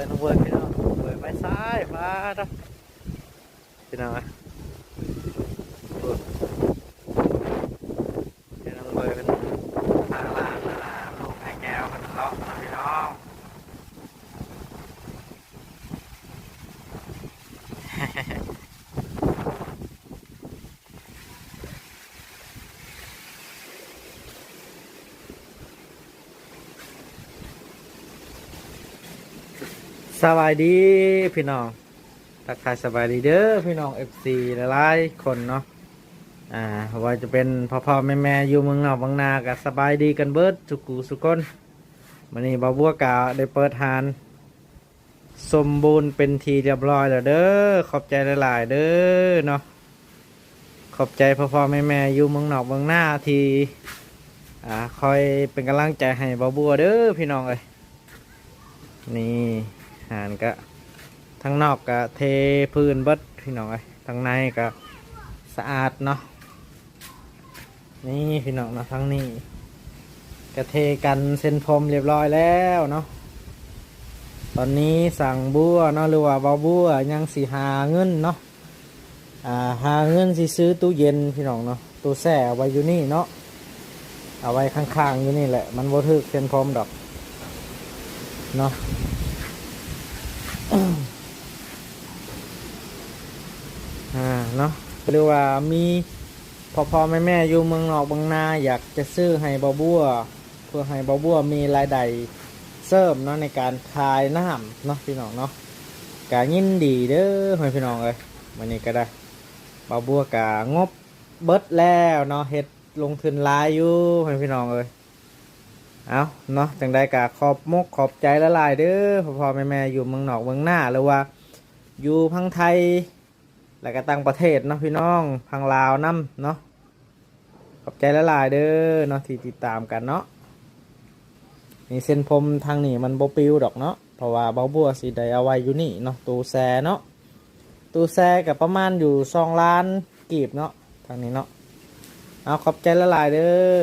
น้องเบยพี่น้องเบยไปซ้ายมาเนาะพี่น้องอ่ะพี่น้องเบยเป็นทางลานลูกไอ้แก้วเป็นเลาะนะพี่น้องสบายดีพี่น้องทักทายสบายดีเด้อพี่น้อง FC หลายๆคนเนาะว่าจะเป็นพ่อแม่อยู่เมืองนอกบางนาก็สบายดีกันเบิดสุกูสุคนวันนี้บ่าวบัวกาได้เปิดทานสมบูรณ์เป็นทีเรียบร้อยแล้วเด้อขอบใจหลายๆเด้อเนาะขอบใจพ่อแม่อยู่เมืองนอกเมืองนาที่คอยเป็นกำลังใจให้บ่าวบัวเด้อพี่น้องเอ้ยนี่หานก็ทั้งนอกก็เทพื้นเบิดพี่น้องเอ้ยทั้งในก็สะอาดเนาะนี่พี่น้องเนาะทั้งนี้กระเทกันเส้นพรมเรียบร้อยแล้วเนาะตอนนี้สั่งบัวเนาะหรือว่าบ่าวบัวยังสิหาเงินเนาะหาเงินสิซื้อตู้เย็นพี่น้องเนาะตู้แช่เอาไว้อยู่นี่เนาะเอาไว้ข้างๆอยู่นี่แหละมันบ่ถึกเส้นพรมดอกเนาะ เนาะหรือว่ามีพ่อแม่อยู่เมืองนอกบางนาอยากจะซื้อให้บ่าวบัวเพื่อให้บ่าวบัวมีรายได้เสริมเนาะในการขายน้ำเนาะพี่น้องเนาะกะยินดีเด้อให้พี่น้องเลยวันนี้ก็ได้บ่าวบัวกะงบเบิดแล้วเนาะเฮ็ดลงทุนหลายอยู่ให้พี่น้องเลยเอาเนาะจังได้กะขอบมกขอบใจละลายเด้อพ่อแม่อยู่เมืองนอกเมืองนาหรือว่าอยู่พังไทยแล้วก็ต่างประเทศเนาะพี่น้องพังลาวน้ำเนาะขอบใจละลายเด้อเนาะที่ติดตามกันเนาะนี่เส้นผมทางนี้มันโบปิวดอกเนาะเพราะว่าเบาบัวสีใดเอาไว้อยู่นี่เนาะตู้แช่เนาะตู้แช่กับประมาณอยู่2 ล้านกีบเนาะทางนี้เนาะเอาขอบใจละลายเด้อ